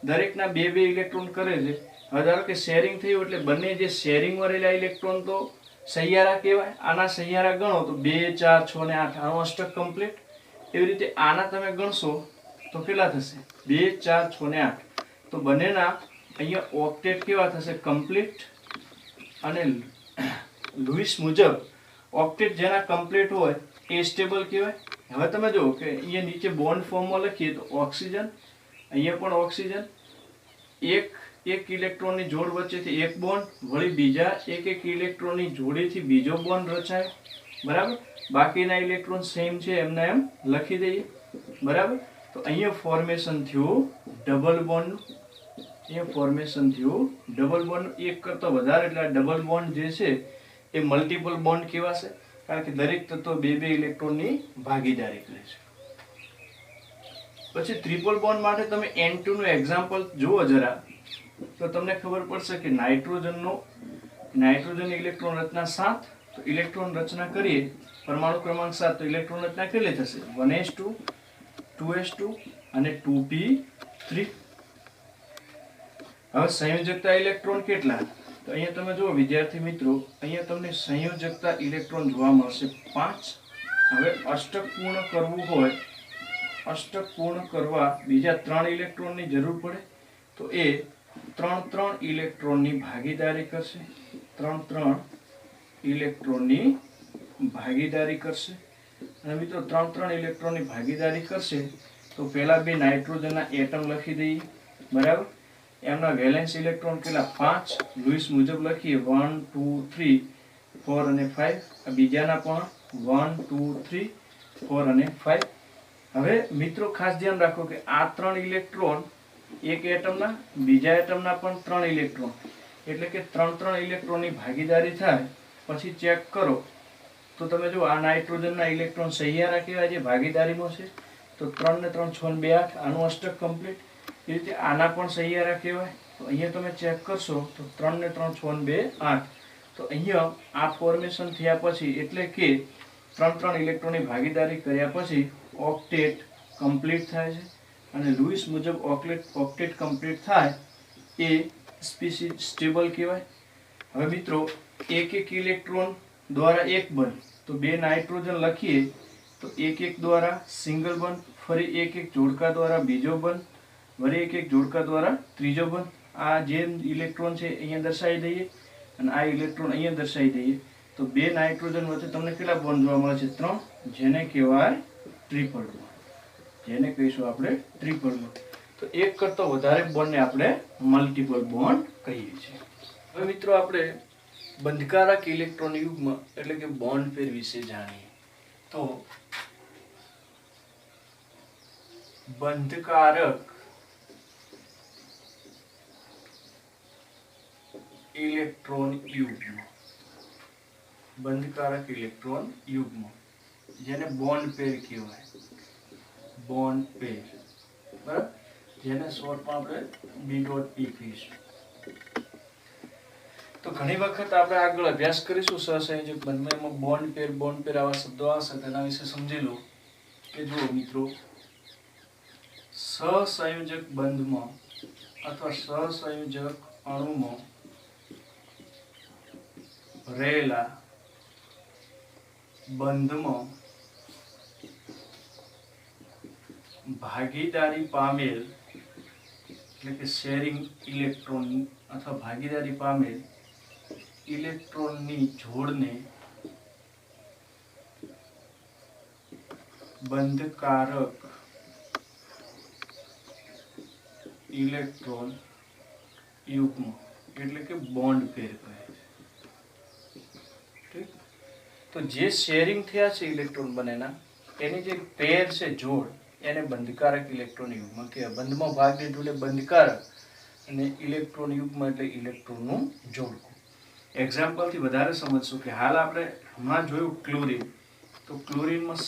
દરેકના 2 2 ઇલેક્ટ્રોન કરે છે. હવે ધારો કે શેરિંગ થયું એટલે બંને જે શેરિંગમાં રહેલા ઇલેક્ટ્રોન તો સહિયારા કહેવાય. આના સહિયારા ગણો તો 2 4 6 ને 8, આનો અષ્ટક કમ્પ્લીટ. એવી રીતે આના તમે ગણશો તો કેટલા થશે? 2 4 6 ને 8. તો બંનેના અહીંયા ઓક્ટેટ કેવા થશે? કમ્પ્લીટ. અને લુઈસ મુજબ ઓક્ટેટ જેના કમ્પ્લીટ હોય એ સ્ટેબલ કહેવાય. હવે તમે જુઓ કે અહીંયા નીચે બોન્ડ ફોર્મમાં લખીએ તો ઓક્સિજન, અહીંયા પણ ઓક્સિજન, એક ઇલેક્ટ્રોનની જોડ વચ્ચેથી એક બોન્ડ, વળી બીજા એક ઇલેક્ટ્રોનની જોડીથી બીજો બોન્ડ રચાય, બરાબર. બાકીના ઇલેક્ટ્રોન સેમ છે એમને એમ લખી દઈએ, બરાબર. તો અહીંયા ફોર્મેશન થયું ડબલ બોન્ડનું. અહીંયા ફોર્મેશન થયું ડબલ બોન્ડ, એક કરતાં વધારે, એટલે ડબલ બોન્ડ જે છે એ મલ્ટિપલ બોન્ડ કહેવાશે, કારણ કે દરેક તત્વ 2 2 ઇલેક્ટ્રોનની ભાગીદારી કરે છે. પછી ટ્રિપલ બોન્ડ માટે તમે N2 નું એક્ઝામ્પલ જુઓ જરા, તો તમને ખબર પડશે કે નાઇટ્રોજન ઇલેક્ટ્રોન રચના 7, તો ઇલેક્ટ્રોન રચના કરીએ પરમાણુ ક્રમાંક 7, તો ઇલેક્ટ્રોન રચના કેટલી થશે? 1s2 2s2 અને 2p3. હવે સંયોજકતા ઇલેક્ટ્રોન કેટલા? તો અહીંયા તમે જુઓ વિદ્યાર્થી મિત્રો, અહીંયા તમને સંયોજકતા ઇલેક્ટ્રોન જોવા મળશે 5. હવે અષ્ટક પૂર્ણ કરવું હોય, અષ્ટક પૂર્ણ કરવા બીજા 3 ઇલેક્ટ્રોનની જરૂર પડે, તો એ 3 ઇલેક્ટ્રોનની ભાગીદારી કરશે. 3 ઇલેક્ટ્રોનની ભાગીદારી કરશે. અને મિત્રો 3 ઇલેક્ટ્રોનની ભાગીદારી કરશે તો પહેલા 2 નાઇટ્રોજનના એટમ લખી દઈએ, બરાબર. એમના વેલેન્સ ઇલેક્ટ્રોન કેટલા? 5. લુઈસ મુજબ લખીએ 1 2 3 4 અને 5. બીજાના પણ 1 2 3 4 અને 5. હવે મિત્રો ખાસ ધ્યાન રાખો કે આ 3 ઇલેક્ટ્રોન એક એટમના, બીજા એટમના પણ 3 ઇલેક્ટ્રોન, એટલે કે 3 ઇલેક્ટ્રોનની ભાગીદારી થાય. પછી ચેક કરો તો તમે જો આ નાઇટ્રોજનના ઇલેક્ટ્રોન સહિયારા કહેવાય જે ભાગીદારીમાં છે, તો 3 ને 3 6 ને 2 8, આનું અષ્ટક કમ્પ્લીટ. એ રીતે આના પણ સહિયારા કહેવાય. તો અહીંયા તમે ચેક કરશો તો 3 ને 3 6 ને 2 8. તો અહીંયા આ ફોર્મેશન થયા પછી, એટલે કે 3 ઇલેક્ટ્રોનની ભાગીદારી કર્યા પછી ઓક્ટેટ કમ્પ્લીટ થાય છે. અને લુઈસ મુજબ ઓક્ટેટ કમ્પ્લીટ થાય એ સ્પીસીસ સ્ટેબલ કહેવાય. હવે મિત્રો એક ઇલેક્ટ્રોન દ્વારા એક બંધ, તો 2 નાઇટ્રોજન લખીએ તો એક દ્વારા સિંગલ બંધ, ફરી એક જોડકા દ્વારા બીજો બંધ, વળી એક જોડકા દ્વારા ત્રીજો બંધ. આ જે ઇલેક્ટ્રોન છે અહીંયા દર્શાવી દઈએ અને આ ઇલેક્ટ્રોન અહીંયા દર્શાવી દઈએ. તો 2 નાઇટ્રોજન વચ્ચે તમને કેટલા બોન્ડ જોવા મળે છે? 3, જેને કહેવાય ટ્રિપલ બોન્ડ. જેને કહીશું આપણે ટ્રિપલ બોન્ડ. તો એક કરતા વધારે બોન્ડને આપણે મલ્ટિપલ બોન્ડ કહીએ છીએ. હવે મિત્રો આપણે બંધકારક ઇલેક્ટ્રોન યુગ્મ એટલે કે બોન્ડ પેર વિશે જાણીએ. તો બંધકારક ઇલેક્ટ્રોન યુગ્મ, બંધકારક ઇલેક્ટ્રોન યુગ્મ જેને બોન્ડ પેર કહેવાય, બોન્ડ પેર, બરાબર, જેને શોર્ટમાં આપણે B.P કહીશું. તો ઘણી વખત આપણે આગળ અભ્યાસ કરીશું સહસંયોજક બંધમાં, એમાં બોન્ડ પેર આવા શબ્દો આવશે, તેના વિશે સમજી લો. કે જુઓ મિત્રો, સહસંયોજક બંધમાં અથવા સહસંયોજક અણુમાં રહેલા બંધમાં ભાગીદારી પામેલ, એટલે કે શેરિંગ ઇલેક્ટ્રોન અથવા ભાગીદારી પામેલ ઇલેક્ટ્રોનની જોડને બંધકારક ઇલેક્ટ્રોન યુગ્મ એટલે કે બોન્ડ પેર કહે છે. ઠીક, તો જે શેરિંગ થયા છે ઇલેક્ટ્રોન બંનેના, એની જે પેર છે જોડ, એને બંધકારક ઇલેક્ટ્રોન યુગ્મ કહેવાય. બંધમાં ભાગ લીધું એટલે બંધકારક, અને ઇલેક્ટ્રોન યુગ્મ એટલે ઇલેક્ટ્રોનનું જોડકું. એક્ઝામ્પલથી વધારે સમજશું કે હાલ આપણે હમણાં જોયું ક્લોરીન, તો તો ક્લોરીનમાં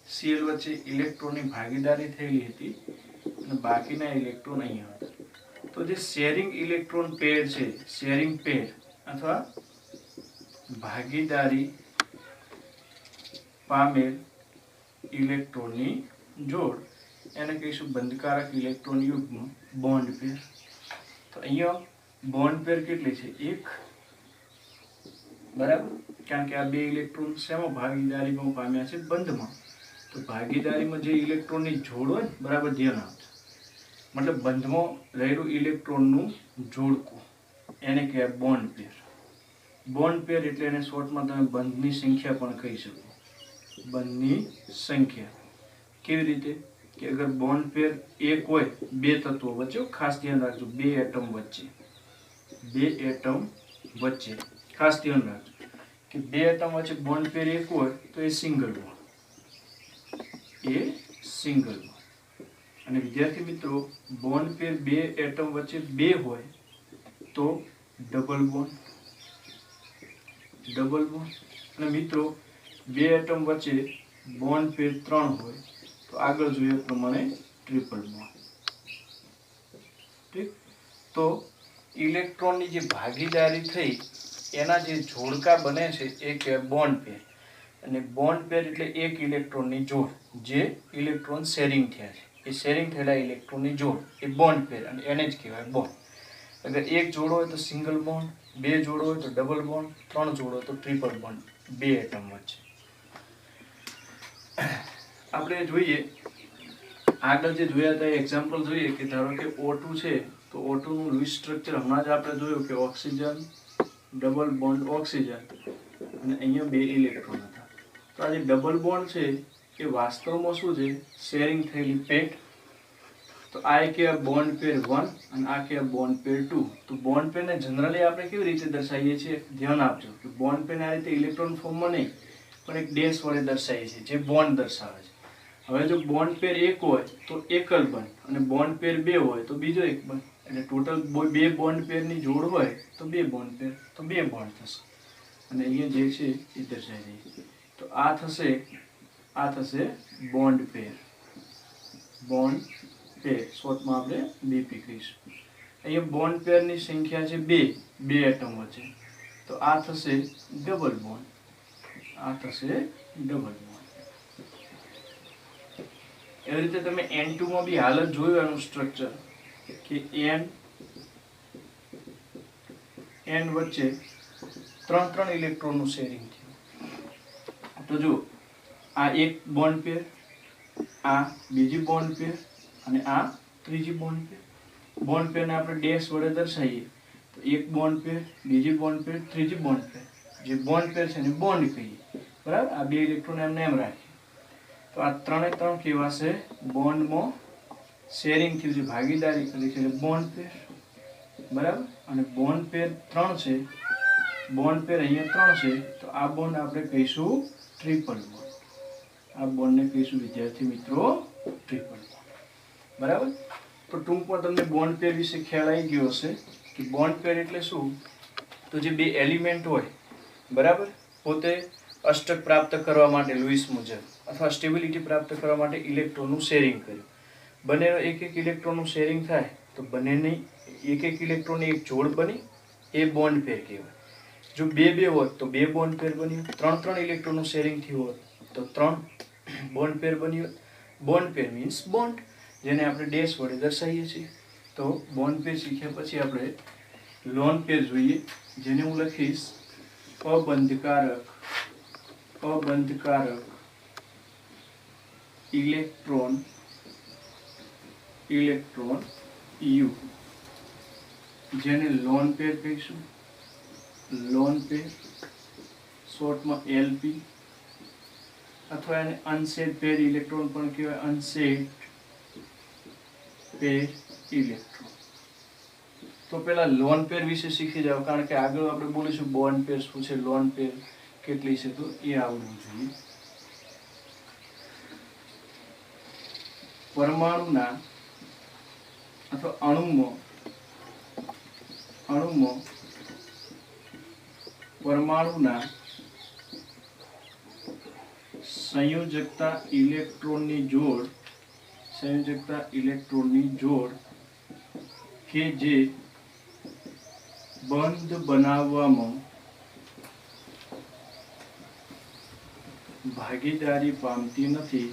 Cl વચ્ચે ઇલેક્ટ્રોનની ભાગીદારી થયેલી હતી અને બાકીના ઇલેક્ટ્રોન અહીંયા હતા. તો જે શેરિંગ ઇલેક્ટ્રોન પેર છે, શેરિંગ પેર અથવા ભાગીદારી પામેલ ઇલેક્ટ્રોનની જોડ, એને કહીશું બંધકારક ઇલેક્ટ્રોન યુગ્મ, બોન્ડ પેર. તો અહીંયા બોન્ડ પેર કેટલી છે? એક. બરાબર, કારણ કે આ બે ઇલેક્ટ્રોન શેમાં ભાગીદારીમાં પામ્યા છે? બંધમાં. તો ભાગીદારીમાં જે ઇલેક્ટ્રોનની જોડ હોય ને, બરાબર ધ્યાન આપજો, મતલબ બંધમાં રહેલું ઇલેક્ટ્રોનનું જોડકું, એને કહેવાય બોન્ડ પેર. બોન્ડ પેર એટલે એને શોર્ટમાં તમે બંધની સંખ્યા પણ કહી શકો. બંધની સંખ્યા કેવી રીતે? કે અગર બોન્ડ પેર એક હોય બે તત્વો વચ્ચે, ખાસ ધ્યાન રાખજો, બે એટમ વચ્ચે ખાસ ધ્યાન રાખજો કે બે એટમ વચ્ચે બોન્ડ પેર એક હોય તો એ સિંગલ બોન્ડ, અને વિદ્યાર્થી મિત્રો બોન્ડ પેર બે એટમ વચ્ચે બે હોય તો ડબલ બોન્ડ. અને મિત્રો બે એટમ વચ્ચે બોન્ડ પેર 3 હોય તો આગળ જોઈએ પ્રમાણે ટ્રિપલ બોન્ડ. ઠીક. તો ઇલેક્ટ્રોનની જે ભાગીદારી થઈ એના જે જોડકા બને છે એ કહેવાય બોન્ડ પેર. અને બોન્ડ પેર એટલે એક ઇલેક્ટ્રોનની જોડ, જે ઇલેક્ટ્રોન શેરિંગ થયા છે, એ શેરિંગ થયેલા ઇલેક્ટ્રોનની જોડ એ બોન્ડ પેર, અને એને જ કહેવાય બોન્ડ. અગર એક જોડો હોય તો સિંગલ બોન્ડ, બે જોડો હોય તો ડબલ બોન્ડ, 3 જોડો હોય તો ટ્રિપલ બોન્ડ બે એટમ વચ્ચે. આપણે જોઈએ આગળ જે જોયા હતા એક્ઝામ્પલ જોઈએ કે ધારો કે O2 છે તો O2 નું લૂઇસ સ્ટ્રક્ચર હમણાં જ આપણે જોયું કે ઓક્સિજન, ડબલ બોન્ડ ઓક્સિજન, અને અહીંયા બે ઇલેક્ટ્રોન હતા. તો આ જે ડબલ બોન્ડ છે એ વાસ્તવમાં શું છે? શેરિંગ થયેલી પેટ. તો આ કહેવાય બોન્ડ પેર 1 અને આ કહેવાય બોન્ડ પેર 2. તો બોન્ડ પેરને જનરલી આપણે કેવી રીતે દર્શાવીએ છીએ? ધ્યાન આપજો કે બોન્ડ પેરને આ રીતે ઇલેક્ટ્રોન ફોર્મમાં નહીં પણ એક ડેશ વડે દર્શાવીએ છીએ, જે બોન્ડ દર્શાવે છે. હવે જો બોન્ડ પેર એક હોય તો એકલ બંધ, અને બોન્ડ પેર બે હોય તો બીજો એક બંધ, એટલે ટોટલ બે બોન્ડ પેરની જોડ હોય તો બે બોન્ડ પેર, તો બે બોન્ડ થશે. અને અહીંયા જે છે એ દર્શાવી દઈએ. તો આ થશે બોન્ડ પેર. શોર્ટમાં આપણે BP કહીશું. અહીંયા બોન્ડ પેરની સંખ્યા છે બે એટમ વચ્ચે, તો આ થશે ડબલ બોન્ડ. એવી રીતે તમે N2 માં બી હાલત જોયું એનું સ્ટ્રક્ચર કે N વચ્ચે 3 ઇલેક્ટ્રોનનું શેરિંગ થયું. તો જો આ એક બોન્ડ પેર, આ બીજી બોન્ડ પેર, અને આ ત્રીજી બોન્ડ પેર. બોન્ડ પેરને આપણે ડેશ વડે દર્શાવીએ તો એક બોન્ડ પેર, બીજી બોન્ડ પેર, ત્રીજી બોન્ડ પેર. જે બોન્ડ પેર છે એને બોન્ડ કહીએ. બરાબર, આ બે ઇલેક્ટ્રોન એમને એમ રાખીએ. તો આ 3 કેવા છે? બોન્ડમાં શેરિંગ થયું છે, ભાગીદારી કરી છે, એટલે બોન્ડ પેર. બરાબર, અને બોન્ડ પેર 3 છે, બોન્ડ પેર અહીંયા 3 છે, તો આ બોન્ડ આપણે કહીશું ટ્રિપલ બોન્ડ. આ બોન્ડને કહીશું વિદ્યાર્થી મિત્રો ટ્રિપલ બોન્ડ. બરાબર. તો ટૂંકમાં તમને બોન્ડ પેર વિશે ખ્યાલ આવી ગયો હશે કે બોન્ડ પેર એટલે શું? તો જે બે એલિમેન્ટ હોય, બરાબર, પોતે અષ્ટક પ્રાપ્ત કરવા માટે લૂઇસ મુજબ અથવા સ્ટેબિલિટી પ્રાપ્ત કરવા માટે ઇલેક્ટ્રોનનું શેરિંગ કર્યું. બંનેનો એક ઇલેક્ટ્રોનનું શેરિંગ થાય તો બંનેની એક ઇલેક્ટ્રોનની એક જોડ બની, એ બોન્ડ પેર કહેવાય. જો બે હોય તો બે બોન્ડ પેર બન્યું. 3 ઇલેક્ટ્રોનનું શેરિંગ થયું હોત તો 3 બોન્ડ પેર બન્યું. બોન્ડ પેર મીન્સ બોન્ડ, જેને આપણે ડેશ વડે દર્શાવીએ છીએ. તો બોન્ડ પેર શીખ્યા પછી આપણે લોન પેર જોઈએ, જેને હું લખીશ અબંધકારક ઇલેક્ટ્રોન યુ, જેને લોન પેર કહીશું. લોન પેર શોર્ટમાં LP, અથવા એને અનશેડ પેર ઇલેક્ટ્રોન પણ કહેવાય. અનશેડ પેર ઇલેક્ટ્રોન. તો પેલા લોન પેર વિશે શીખી જાઓ, કારણ કે આગળ આપણે બોલીશું બોન્ડ પેર શું છે, લોન પેર કેટલી છે, તો એ આવડવું જોઈએ. પરમાણુના અથવા અણુમાં પરમાણુના સંયોજકતા ઇલેક્ટ્રોનની જોડ કે જે બંધ બનાવવામાં ભાગીદારી પામતી નથી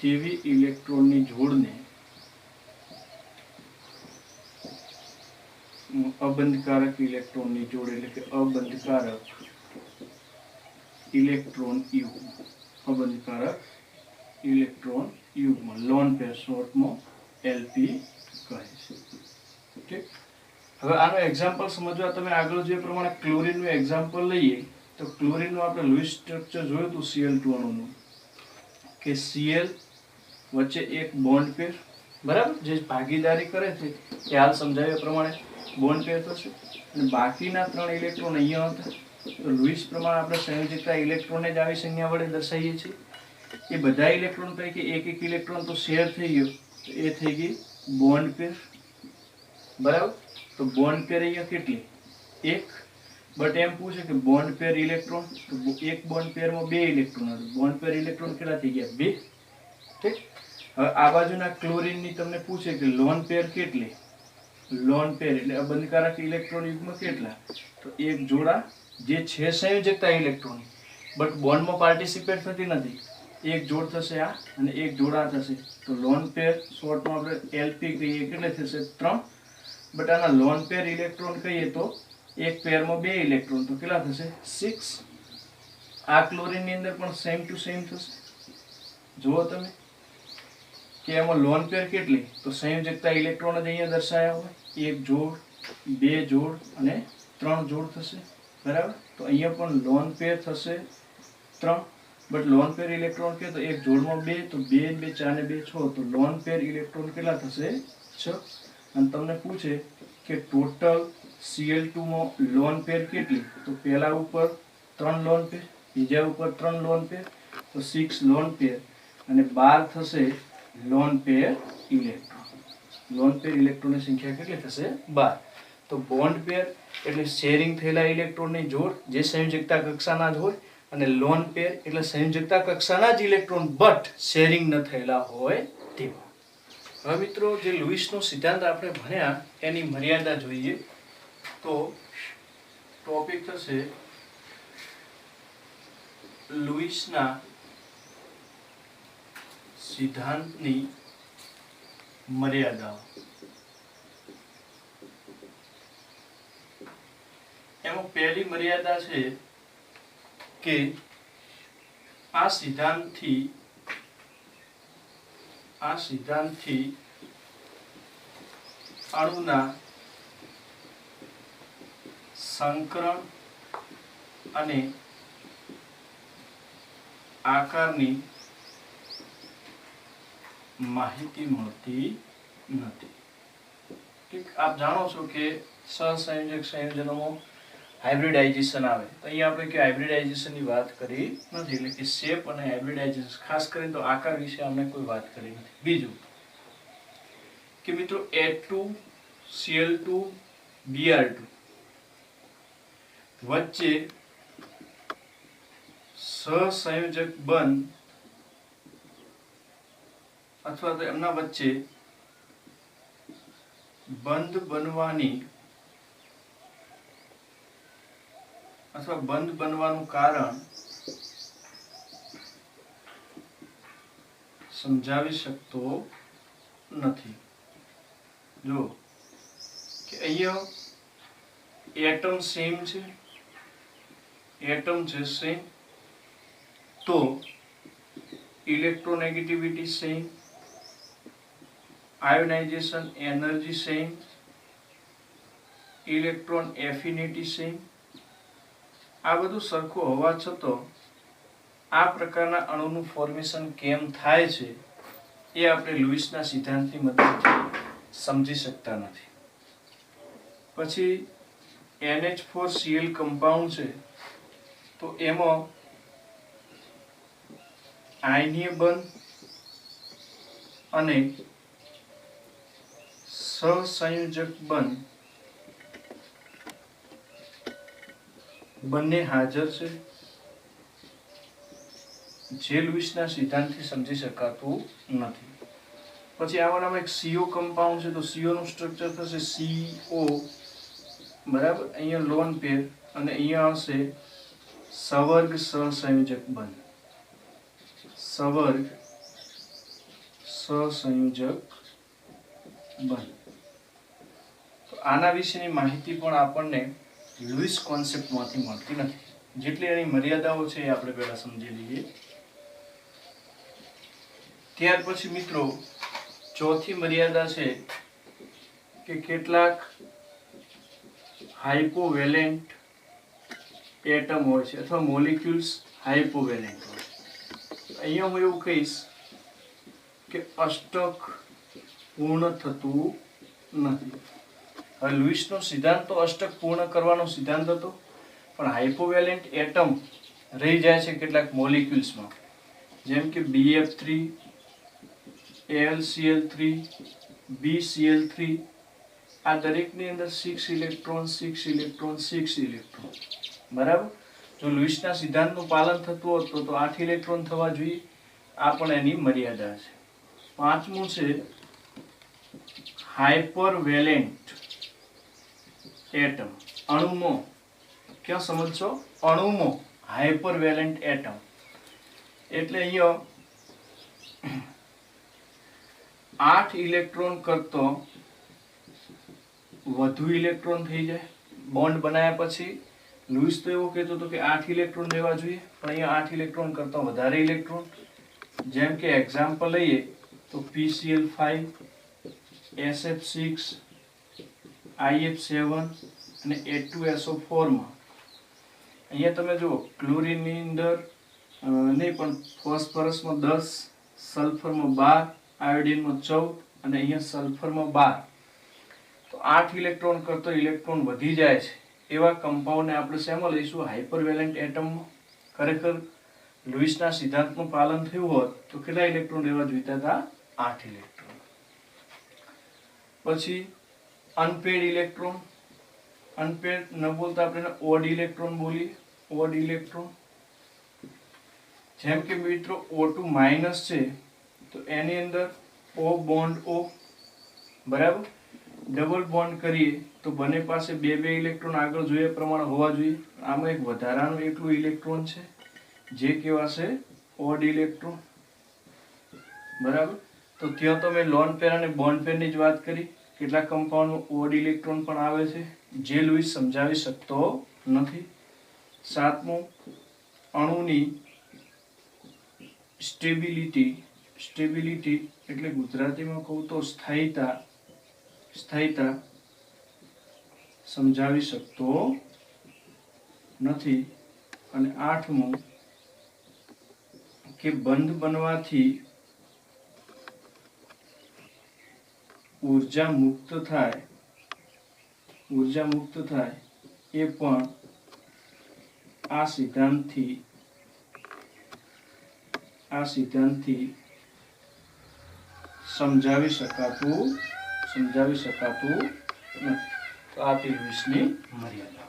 તેવી ઇલેક્ટ્રોનની જોડને અબંધકારક ઇલેક્ટ્રોનની જોડ એટલે કે અબંધકારક ઇલેક્ટ્રોન યુગ્મ લોન પેર શોર્ટમાં એલપી કહે છે. ઠીક. હવે આનો એક્ઝામ્પલ સમજવા તમે આગળ જે પ્રમાણે ક્લોરીનનું એક્ઝામ્પલ લઈએ તો ક્લોરીનનું આપણે લૂઇસ સ્ટ્રક્ચર જોયું હતું Cl2 અણુનું કે Cl વચ્ચે એક બોન્ડ પેર બરાબર જે ભાગીદારી કરે છે એ હાલ સમજાવ્યા પ્રમાણે બોન્ડ પેર થશે અને બાકીના 3 ઇલેક્ટ્રોન અહીંયા હતા તો લૂઇસ પ્રમાણે આપણે સંયોજકતા ઇલેક્ટ્રોનને જ આવી સંજ્ઞા વડે દર્શાવીએ છીએ. એ બધા ઇલેક્ટ્રોન પૈકી એક ઇલેક્ટ્રોન તો શેર થઈ ગયો તો એ થઈ ગઈ બોન્ડ પેર બરાબર. તો બોન્ડ પેર અહીંયા કેટલી એક બટ એમ પૂછે કે બોન્ડ પેર ઇલેક્ટ્રોન તો એક બોન્ડ પેરમાં 2 ઇલેક્ટ્રોન હતા બોન્ડ પેર ઇલેક્ટ્રોન કેટલા થઈ ગયા 2. ઠીક. હવે આ બાજુના ક્લોરીનની તમને પૂછે કે લોન પેર કેટલી લોન પેર એટલે અબંધકારક ઇલેક્ટ્રોન યુગ્મ કેટલા તો એક જોડા જે છે સંયોજકતા ઇલેક્ટ્રોન બટ બોન્ડમાં પાર્ટિસિપેટ થતી નથી એક જોડ થશે આ અને એક જોડા થશે તો લોન પેર શોર્ટમાં આપણે એલપી કહીએ કેટલે થશે 3 બટ આના લોન પેર ઇલેક્ટ્રોન કહીએ તો એક પેરમાં 2 ઇલેક્ટ્રોન તો કેટલા થશે 6. આ ક્લોરીનની અંદર પણ સેમ ટુ સેમ થશે. જુઓ તમે કે એમાં લોન પેર કેટલી તો સંયોજકતા ઇલેક્ટ્રોન જ અહીંયા દર્શાવ્યા હોય એક જોડ 2 જોડ અને 3 જોડ થશે બરાબર. તો અહીંયા પણ લોન પેર થશે 3 બટ લોન પેર ઇલેક્ટ્રોન કે તો એક જોડમાં 2 તો 2 2 4 ને 2 6 તો લોન પેર ઇલેક્ટ્રોન કેટલા થશે 6. અને તમને પૂછે કે ટોટલ Cl2 માં લોન પેર કેટલી તો પહેલા ઉપર 3 લોન પેર બીજા ઉપર 3 લોન પેર તો 6 લોન પેર અને 12 થશે લોન પેર ઇલેક્ટ્રોનની સંખ્યા કેટલી થશે 12. તો બોન્ડ પેર એટલે શેરિંગ થયેલા ઇલેક્ટ્રોનની જોડ જે સંયોજકતા કક્ષાના જ હોય અને લોન પેર એટલે સંયોજકતા કક્ષાના જ ઇલેક્ટ્રોન બટ શેરિંગ ન થયેલા હોય તેવા. હવે મિત્રો જે લૂઇસનો સિદ્ધાંત આપણે ભણ્યા એની મર્યાદા જોઈએ તો ટોપિક થશે લૂઇસના સિદ્ધાંતની મર્યાદાઓ. એમાં પહેલી મર્યાદા છે કે આ સિદ્ધાંતથી અણુના સંકરણ અને આકારની માહિતી મળતી નથી. ઠીક. આપ જાણો છો કે સહસંયોજક સંયોજનોમાં હાઇબ્રિડાઇઝેશન આવે તો અહીંયા આપણે કે હાઇબ્રિડાઇઝેશનની વાત કરી નથી એટલે કે શેપ અને હાઇબ્રિડાઇઝેશન ખાસ કરીને તો આકાર વિશે આપણે કોઈ વાત કરી નથી. બીજું કે મિત્રો H2Cl2Br2 વચ્ચે સહસંયોજક બંધ અથવા તો એમના વચ્ચે બંધ બનવાનું કારણ સમજાવી શકતો નથી. જો કે અહીંયા એટમ સેમ છે તો electronegativity same ionization energy same electron affinity same આ બધું સરખું હોવા છતાં આ પ્રકારના અણુનું ફોર્મેશન કેમ થાય છે એ આપણે લૂઇસના સિદ્ધાંતની મદદથી સમજી શકતા નથી. પછી NH4Cl કમ્પાઉન્ડ છે તો એમાં આયનીય બંધ અને સહસંયોજક બંધ બંને હાજર છે, જે લુઈસના સિદ્ધાંતથી સમજી શકાતું નથી. પછી આમાંનામાં એક CO કમ્પાઉન્ડ છે, તો CO નું સ્ટ્રક્ચર થશે CO, બરાબર. અહીંયા લોન પેર અને અહીંયા આવશે સવર્ગ સહસંયોજક બંધ, સવર્ગ સહસંયોજક બંધ. તો આના વિશેની માહિતી પણ આપણને લુઈસ કોન્સેપ્ટમાંથી મળતી નથી. જેટલી એની મર્યાદાઓ છે એ આપણે પહેલા સમજી લઈએ. ત્યાર પછી મિત્રો ચોથી મર્યાદા છે કે કેટલાક હાઇપોવેલેન્ટ એટમ હોય છે અથવા મોલિક્યુલ્સ હાઇપોવેલેન્ટ હોય છે. અહીંયા હું એવું કહીશ કે અષ્ટક પૂર્ણ થતું નથી. હવે લુઈસનો સિદ્ધાંત તો અષ્ટક પૂર્ણ કરવાનો સિદ્ધાંત હતો, પણ હાઇપોવેલેન્ટ એટમ રહી જાય છે કેટલાક મોલિક્યુલ્સમાં, જેમ કે BF3, AlCl3, BCl3. આ દરેકની અંદર 6 ઇલેક્ટ્રોન 6 ઇલેક્ટ્રોન 6 ઇલેક્ટ્રોન, બરાબર. જો લુઈસના સિદ્ધાંતનું પાલન થતું હોત તો 8 ઇલેક્ટ્રોન થવા જોઈએ. આ પણ એની મર્યાદા છે. પાંચમું છે હાઇપરવેલેન્ટ એટમ, અણુમાં. ક્યાં સમજશો? અણુમાં હાઇપરવેલેન્ટ એટમ એટલે અહીંયા 8 ઇલેક્ટ્રોન કરતો વધુ ઇલેક્ટ્રોન થઈ જાય. બોન્ડ બનાવ્યા પછી લુઈસ તો એવું કહેતો હતો કે 8 ઇલેક્ટ્રોન રહેવા જોઈએ, પણ અહીંયા 8 ઇલેક્ટ્રોન કરતા વધારે ઇલેક્ટ્રોન. જેમ કે એક્ઝામ્પલ લઈએ તો PCl5, SF6, IF7 અને A2SO4 માં અહીંયા તમે જુઓ ક્લોરીનની અંદર નહીં પણ ફોસ્ફરસમાં 10, સલ્ફરમાં 12, આયોડિનમાં 14 અને અહીંયા સલ્ફરમાં 12. તો 8 ઇલેક્ટ્રોન કરતો ઇલેક્ટ્રોન વધી જાય છે એવા કમ્પાઉન્ડને આપણે શેમાં લઈશું? હાઇપરવેલેન્ટ એટમમાં. ખરેખર લુઈસના સિદ્ધાંતનું પાલન થયું હોત તો કેટલા ઇલેક્ટ્રોન રહેવા જોઈતા હતા? 8 ઇલેક્ટ્રોન. પછી અનપેડ ઇલેક્ટ્રોન. અનપેડ ન બોલતા આપણે ઓડ ઇલેક્ટ્રોન બોલીએ. ઓડ ઇલેક્ટ્રોન જેમ કે મિત્રો O2 માઇનસ છે તો એની અંદર O બોન્ડ O, બરાબર. ડબલ બોન્ડ કરીએ તો બંને પાસે બે ઇલેક્ટ્રોન આગળ જોઈએ પ્રમાણે હોવા જોઈએ. આમાં એક વધારાનું એકલું ઇલેક્ટ્રોન છે જે કહેવાશે ઓડ ઇલેક્ટ્રોન, બરાબર. તો ત્યાં તમે લોન પેર અને બોન્ડ પેરની જ વાત કરી. કેટલાક કમ્પાઉન્ડમાં ઓડ ઇલેક્ટ્રોન પણ આવે છે જે લુઈસ સમજાવી શકતો નથી. સાતમું અણુની સ્ટેબિલિટી. સ્ટેબિલિટી એટલે ગુજરાતીમાં કહું તો સ્થાયીતા. સ્થાયીતા સમજાવી શકતો નથી. અને આઠમું કે બંધ બનવાથી ઊર્જા મુક્ત થાય, ઊર્જા મુક્ત થાય એ પણ આ સિદ્ધાંતથી સમજાવી શકાતું નથી. તો આ 23ની મર્યાદા.